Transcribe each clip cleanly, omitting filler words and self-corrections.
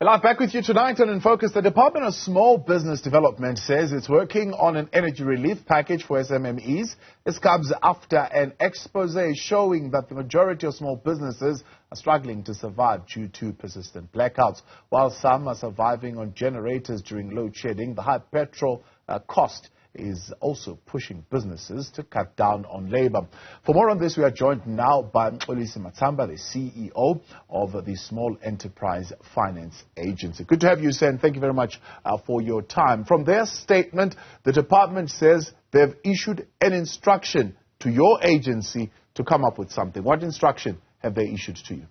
Live back with you tonight on In Focus. The Department of Small Business Development says it's working on an energy relief package for SMMEs. This comes after an exposé showing that the majority of small businesses are struggling to survive due to persistent blackouts. While some are surviving on generators during load shedding, the high petrol cost is also pushing businesses to cut down on labor. For more on this, we are joined now by Mxolisi Matshamba, the CEO of the Small Enterprise Finance Agency. Good to have you, Sen. Thank you very much for your time. From their statement, the department says they've issued an instruction to your agency to come up with something. What instruction have they issued to you?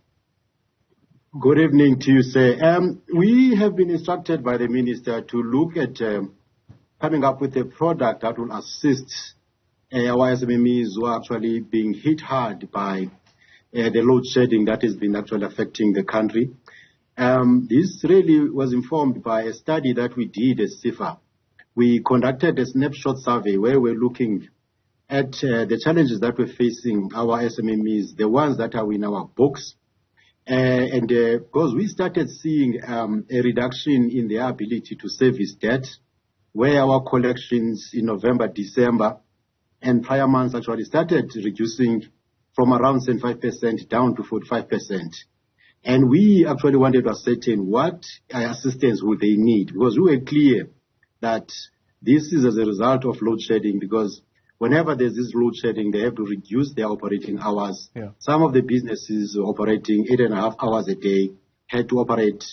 Good evening to you, sir. We have been instructed by the minister to look at coming up with a product that will assist our SMMEs who are actually being hit hard by the load shedding that has been actually affecting the country. This really was informed by a study that we did at CIFA. We conducted a snapshot survey where we're looking at the challenges that we're facing our SMMEs, the ones that are in our books. Because we started seeing a reduction in their ability to service debt, where our collections in November, December, and prior months actually started reducing from around 75% down to 45%. And we actually wanted to ascertain what assistance would they need, because we were clear that this is as a result of load shedding, because whenever there's this load shedding, they have to reduce their operating hours. Yeah. Some of the businesses operating 8.5 hours a day had to operate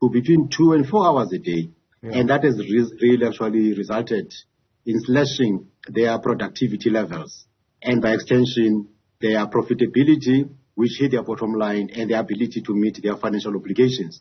to between 2 and 4 hours a day. Yeah. And that has really actually resulted in slashing their productivity levels and by extension their profitability, which hit their bottom line, and their ability to meet their financial obligations.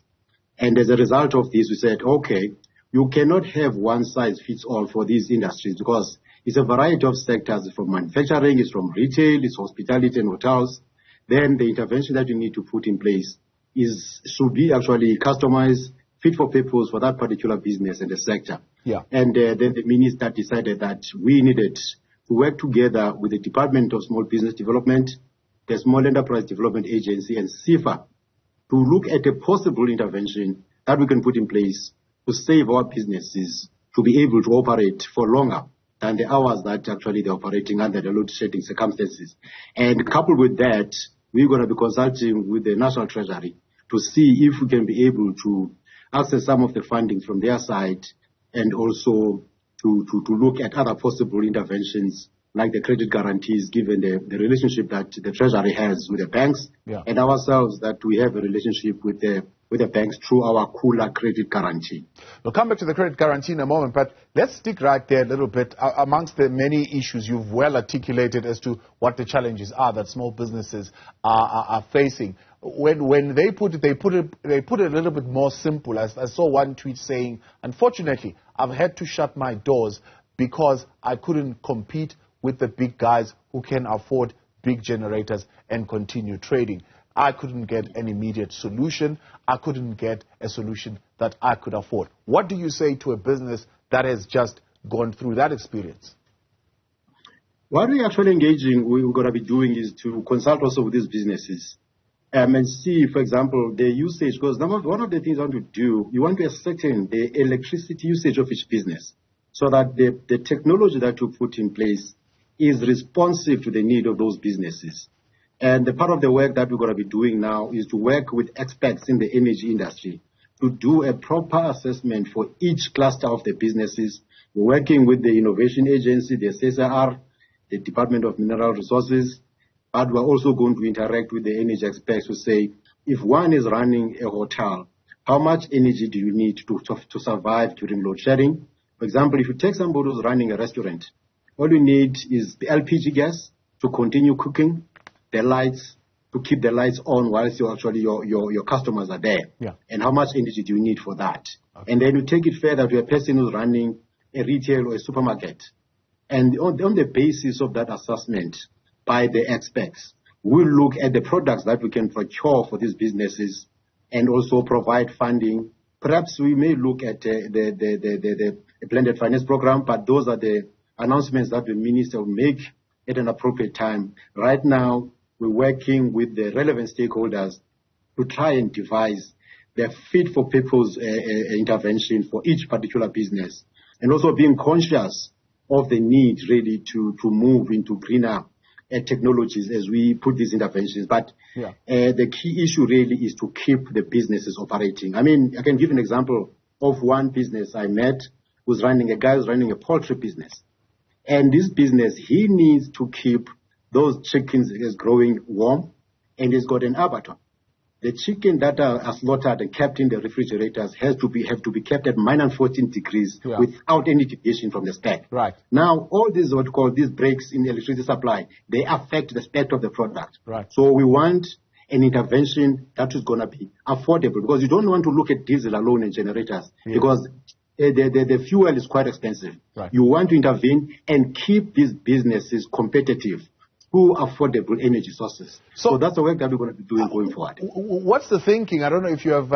And as a result of this, we said, okay, you cannot have one size fits all for these industries, because it's a variety of sectors. From manufacturing, it's from retail, it's hospitality and hotels. Then the intervention that you need to put in place should be actually customized, fit for purpose for that particular business and the sector. Yeah. And then the minister decided that we needed to work together with the Department of Small Business Development, the Small Enterprise Development Agency, and CIFA to look at a possible intervention that we can put in place to save our businesses to be able to operate for longer than the hours that actually they're operating under the load shedding circumstances. And coupled with that, we're going to be consulting with the National Treasury to see if we can be able to access some of the funding from their side, and also to look at other possible interventions like the credit guarantees, given the relationship that the Treasury has with the banks, yeah, and ourselves, that we have a relationship with the banks through our cooler credit guarantee. We'll come back to the credit guarantee in a moment, but let's stick right there a little bit. Amongst the many issues you've well articulated as to what the challenges are that small businesses are facing. When they put it a little bit more simple. I saw one tweet saying, unfortunately, I've had to shut my doors because I couldn't compete with the big guys who can afford big generators and continue trading. I couldn't get an immediate solution. I couldn't get a solution that I could afford. What do you say to a business that has just gone through that experience? What we're actually we're going to be doing is to consult also with these businesses and see, for example, the usage. Because one of the things you want to do, you want to ascertain the electricity usage of each business, so that the technology that you put in place is responsive to the need of those businesses. And the part of the work that we're going to be doing now is to work with experts in the energy industry to do a proper assessment for each cluster of the businesses. We're working with the Innovation Agency, the CSIR, the Department of Mineral Resources, but we're also going to interact with the energy experts to say, if one is running a hotel, how much energy do you need to survive during load shedding? For example, if you take somebody who's running a restaurant, all you need is the LPG gas to continue cooking, the lights, to keep the lights on whilst your customers are there. Yeah. And how much energy do you need for that? Okay. And then you take it further to a person who's running a retail or a supermarket. And on the basis of that assessment by the experts, we'll look at the products that we can procure for these businesses and also provide funding. Perhaps we may look at the blended finance program, but those are the announcements that the minister will make at an appropriate time. Right now, we're working with the relevant stakeholders to try and devise the fit for purpose intervention for each particular business, and also being conscious of the need really to move into greener technologies as we put these interventions. But the key issue really is to keep the businesses operating. I mean, I can give an example of one business I met a guy who's running a poultry business. And this business, he needs to keep those chickens growing warm, and he's got an abattoir. The chicken that are slaughtered and kept in the refrigerators have to be kept at -14 degrees without any deviation from the spec. Right. Now, all these what we call these breaks in the electricity supply, they affect the spec of the product. Right. So we want an intervention that is going to be affordable, because you don't want to look at diesel alone and generators because the fuel is quite expensive. Right. You want to intervene and keep these businesses competitive through affordable energy sources. So that's the work that we're going to be doing going forward. What's the thinking? I don't know if you have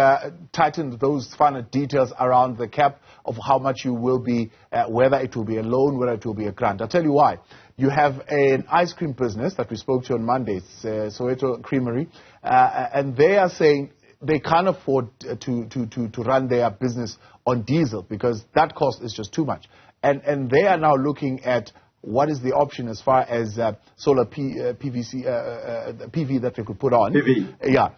tightened those finer details around the cap of how much you will be, whether it will be a loan, whether it will be a grant. I'll tell you why. You have an ice cream business that we spoke to on Monday, Soweto Creamery, and they are saying they can't afford to run their business on diesel because that cost is just too much. And they are now looking at what is the option as far as solar PV that they could put on. PV. Yeah.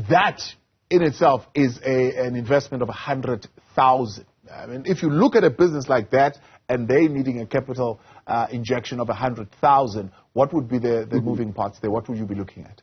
That in itself is an investment of 100,000. I mean, if you look at a business like that and they needing a capital injection of 100,000, what would be the moving parts there? What would you be looking at?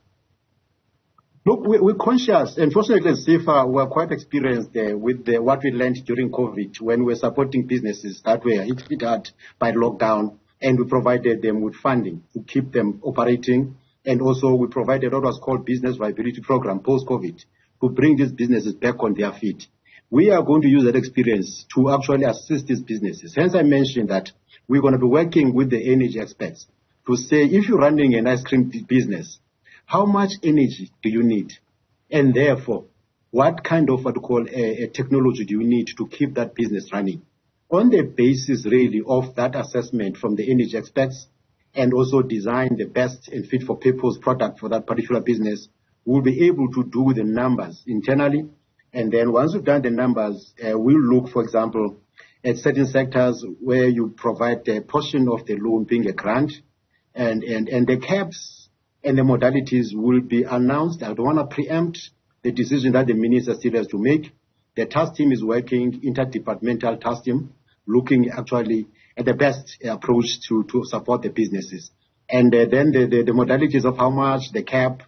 Look, we're conscious, and fortunately at CIFA, we're quite experienced with what we learned during COVID when we were supporting businesses that were hit hard by lockdown, and we provided them with funding to keep them operating, and also we provided what was called business viability program post-COVID to bring these businesses back on their feet. We are going to use that experience to actually assist these businesses. Hence, I mentioned that we're going to be working with the energy experts to say, if you're running an ice cream business, how much energy do you need? And therefore, what kind of what we call a technology do you need to keep that business running? On the basis really of that assessment from the energy experts, and also design the best and fit for purpose product for that particular business, we'll be able to do the numbers internally. And then once we've done the numbers, we'll look, for example, at certain sectors where you provide a portion of the loan being a grant, and the caps and the modalities will be announced. I don't want to preempt the decision that the minister still has to make. The task team is working, interdepartmental task team, looking actually at the best approach to support the businesses. And then the modalities of how much, the cap,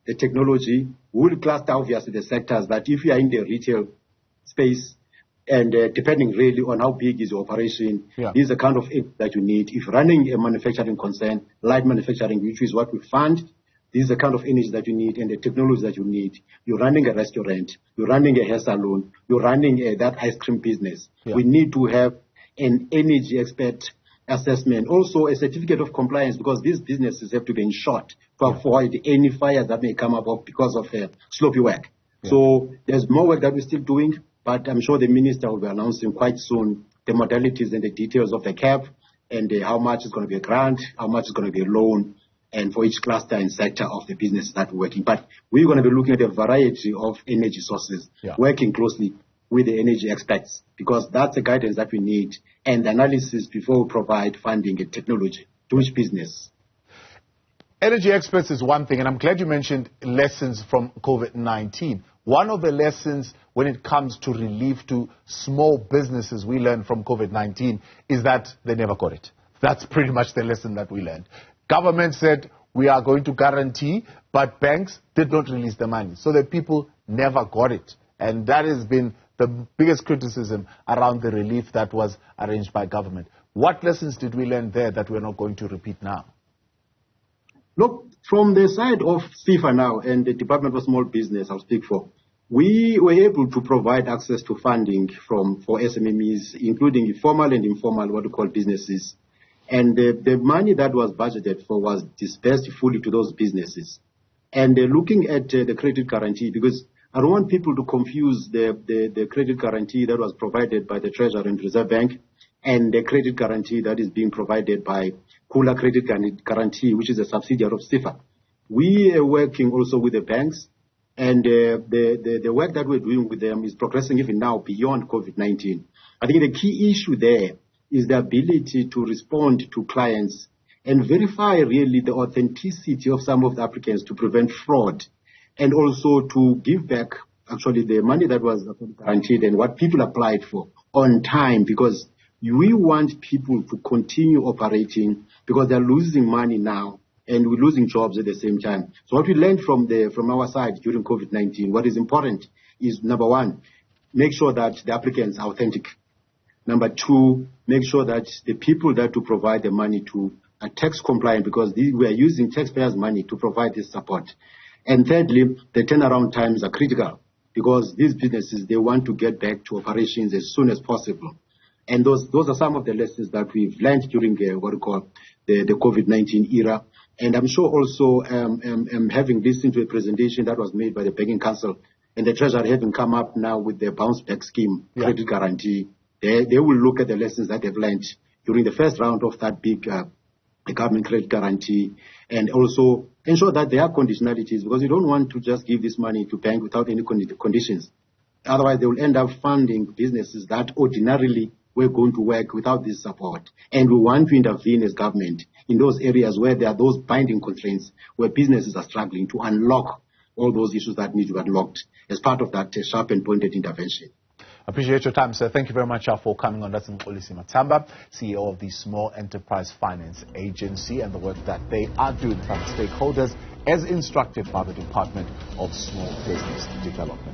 the technology, will cluster obviously the sectors that if you are in the retail space, and depending really on how big is your operation, this is the kind of aid that you need. If running a manufacturing concern, light manufacturing, which is what we fund, this is the kind of energy that you need and the technology that you need. You're running a restaurant, you're running a hair salon, you're running that ice cream business. We need to have an energy expert assessment, also a certificate of compliance, because these businesses have to be insured to avoid any fires that may come up because of sloppy work. So there's more work that we're still doing. But I'm sure the minister will be announcing quite soon the modalities and the details of the cap and how much is going to be a grant, how much is going to be a loan, and for each cluster and sector of the business that we're working. But we're going to be looking at a variety of energy sources, working closely with the energy experts, because that's the guidance that we need and the analysis before we provide funding and technology to each business. Energy experts is one thing, and I'm glad you mentioned lessons from COVID-19. One of the lessons when it comes to relief to small businesses we learned from COVID-19 is that they never got it. That's pretty much the lesson that we learned. Government said we are going to guarantee, but banks did not release the money. So the people never got it. And that has been the biggest criticism around the relief that was arranged by government. What lessons did we learn there that we're not going to repeat now? Look, from the side of CIFA now and the Department for Small Business, I'll speak for, we were able to provide access to funding for SMMEs, including formal and informal, what we call businesses. And the money that was budgeted for was dispersed fully to those businesses. And looking at the credit guarantee, because I don't want people to confuse the credit guarantee that was provided by the Treasury and Reserve Bank and the credit guarantee that is being provided by Kula Credit Guarantee, which is a subsidiary of CIFA. We are working also with the banks And the work that we're doing with them is progressing even now beyond COVID-19. I think the key issue there is the ability to respond to clients and verify really the authenticity of some of the applicants to prevent fraud, and also to give back actually the money that was guaranteed and what people applied for on time, because we want people to continue operating because they're losing money now and we're losing jobs at the same time. So what we learned from our side during COVID-19, what is important is, number one, make sure that the applicants are authentic. Number two, make sure that the people that to provide the money to are tax compliant, because we are using taxpayers' money to provide this support. And thirdly, the turnaround times are critical because these businesses, they want to get back to operations as soon as possible. And those are some of the lessons that we've learned during what we call the COVID-19 era. And I'm sure also having listened to a presentation that was made by the Banking Council and the Treasury having come up now with the bounce back scheme, credit guarantee, they will look at the lessons that they've learned during the first round of that big government credit guarantee, and also ensure that there are conditionalities, because you don't want to just give this money to bank without any conditions. Otherwise, they will end up funding businesses that ordinarily were going to work without this support. And we want to intervene as government in those areas where there are those binding constraints, where businesses are struggling, to unlock all those issues that need to be unlocked as part of that sharp and pointed intervention. Appreciate your time, sir. Thank you very much for coming on. That's Mxolisi Matshamba, CEO of the Small Enterprise Finance Agency, and the work that they are doing for stakeholders as instructed by the Department of Small Business Development.